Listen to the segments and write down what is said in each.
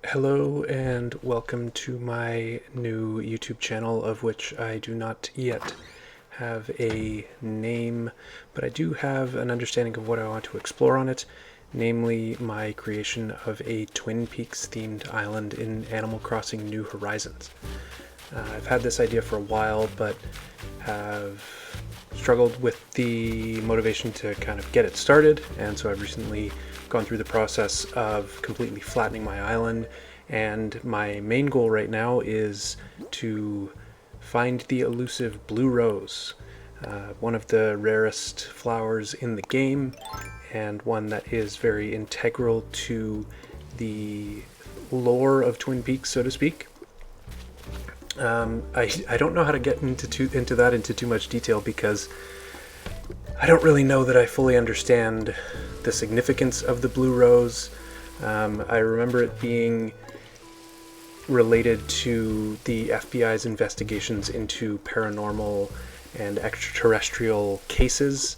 Hello and welcome to my new YouTube channel, of which I do not yet have a name, but I do have an understanding of what I want to explore on it, namely my creation of a Twin Peaks themed island in Animal Crossing New Horizons. I've had this idea for a while, but have struggled with the motivation to kind of get it started, and so I've recently gone through the process of completely flattening my island, and my main goal right now is to find the elusive blue rose, one of the rarest flowers in the game, and one that is very integral to the lore of Twin Peaks, so to speak. I don't know how to get into too much detail because I don't really know that I fully understand the significance of the blue rose. I remember it being related to the FBI's investigations into paranormal and extraterrestrial cases,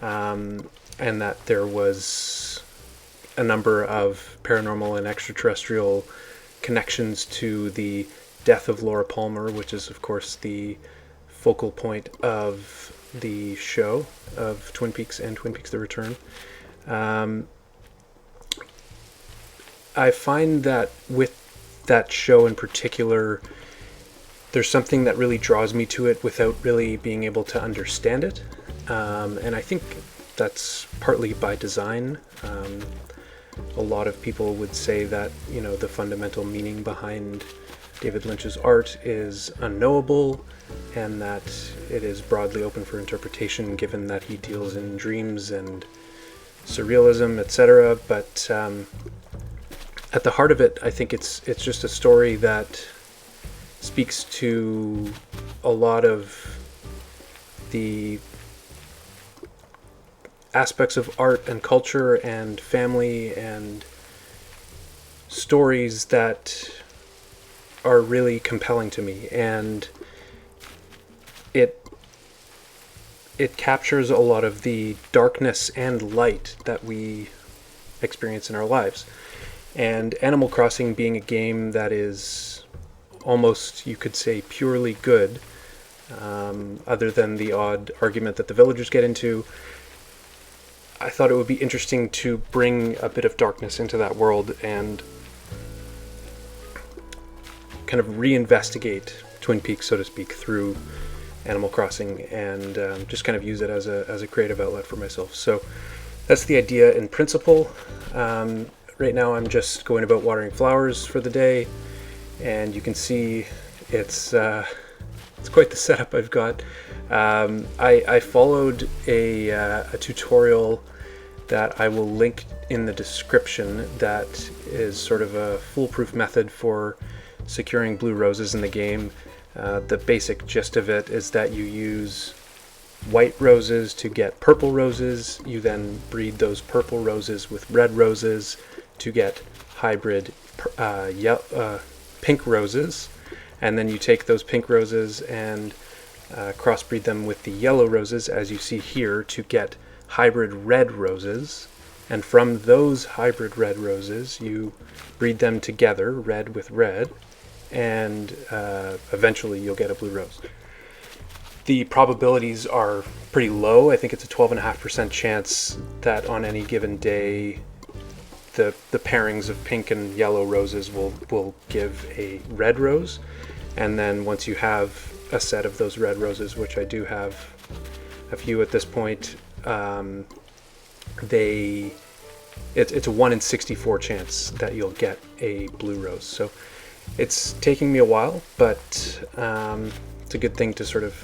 and that there was a number of paranormal and extraterrestrial connections to the death of Laura Palmer, which is, of course, the focal point of the show of Twin Peaks and Twin Peaks: The Return. I find that with that show in particular, there's something that really draws me to it without really being able to understand it. And I think that's partly by design. A lot of people would say that, the fundamental meaning behind David Lynch's art is unknowable, and that it is broadly open for interpretation given that he deals in dreams and surrealism, etc. But at the heart of it, I think it's just a story that speaks to a lot of the aspects of art and culture and family and stories that are really compelling to me, and it captures a lot of the darkness and light that we experience in our lives. And Animal Crossing being a game that is almost, you could say, purely good, other than the odd argument that the villagers get into, I thought it would be interesting to bring a bit of darkness into that world and kind of reinvestigate Twin Peaks, so to speak, through Animal Crossing, and just kind of use it as a creative outlet for myself. So that's the idea in principle. Right now I'm just going about watering flowers for the day, and you can see it's quite the setup I've got. I followed a tutorial that I will link in the description that is sort of a foolproof method for securing blue roses in the game. The basic gist of it is that you use white roses to get purple roses. You then breed those purple roses with red roses to get hybrid pink roses. And then you take those pink roses and crossbreed them with the yellow roses, as you see here, to get hybrid red roses. And from those hybrid red roses, you breed them together, red with red, and eventually you'll get a blue rose. The probabilities are pretty low. I think it's a 12.5% chance that on any given day the pairings of pink and yellow roses will give a red rose. And then once you have a set of those red roses, which I do have a few at this point, it's a 1 in 64 chance that you'll get a blue rose. So it's taking me a while, but it's a good thing to sort of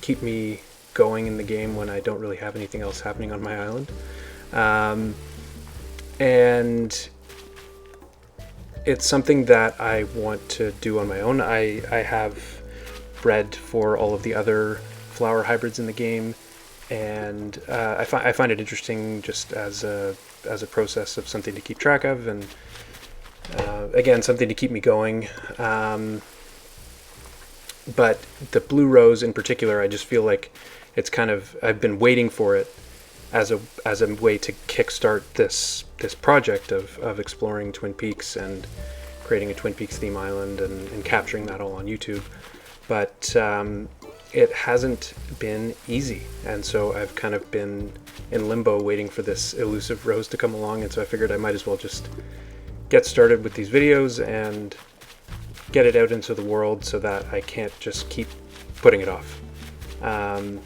keep me going in the game when I don't really have anything else happening on my island. And it's something that I want to do on my own. I have bred for all of the other flower hybrids in the game, and I find it interesting just as a process of something to keep track of, and again, something to keep me going. But the blue rose in particular, I just feel like it's kind of, I've been waiting for it as a way to kickstart this project of exploring Twin Peaks and creating a Twin Peaks theme island and capturing that all on YouTube. But it hasn't been easy, and so I've kind of been in limbo waiting for this elusive rose to come along, and so I figured I might as well just get started with these videos and get it out into the world so that I can't just keep putting it off. And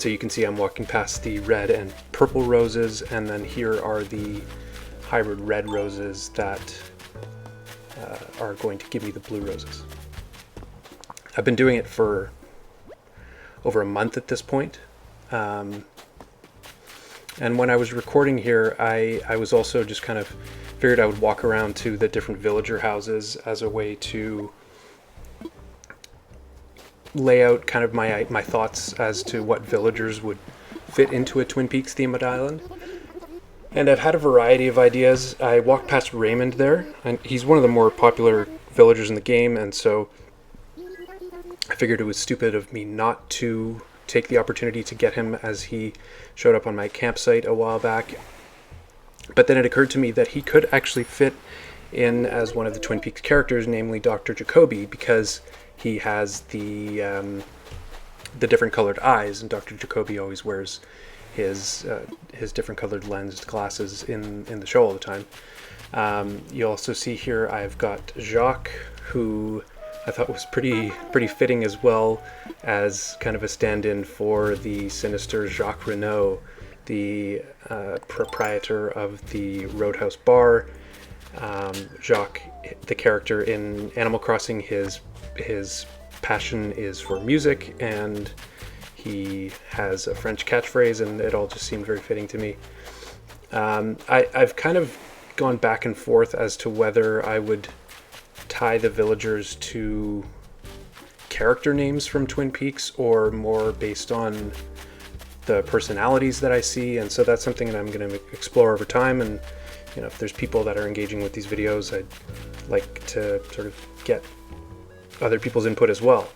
so you can see I'm walking past the red and purple roses, and then here are the hybrid red roses that are going to give me the blue roses. I've been doing it for over a month at this point. And when I was recording here, I was also just kind of figured I would walk around to the different villager houses as a way to lay out kind of my thoughts as to what villagers would fit into a Twin Peaks themed island. And I've had a variety of ideas. I walked past Raymond there, and he's one of the more popular villagers in the game, and so I figured it was stupid of me not to take the opportunity to get him as he showed up on my campsite a while back. But then it occurred to me that he could actually fit in as one of the Twin Peaks characters, namely Dr. Jacoby, because he has the different colored eyes, and Dr. Jacoby always wears his different colored lensed glasses in the show all the time. You also see here I've got Jacques, who I thought was pretty fitting as well as kind of a stand-in for the sinister Jacques Renault, the proprietor of the Roadhouse Bar. Jacques, the character in Animal Crossing, his passion is for music, and he has a French catchphrase, and it all just seemed very fitting to me. I've kind of gone back and forth as to whether I would tie the villagers to character names from Twin Peaks or more based on the personalities that I see, and so that's something that I'm going to explore over time. And if there's people that are engaging with these videos, I'd like to sort of get other people's input as well.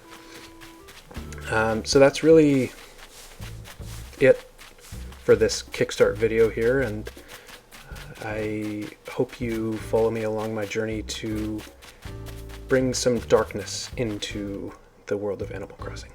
So that's really it for this Kickstart video here, and I hope you follow me along my journey to bring some darkness into the world of Animal Crossing.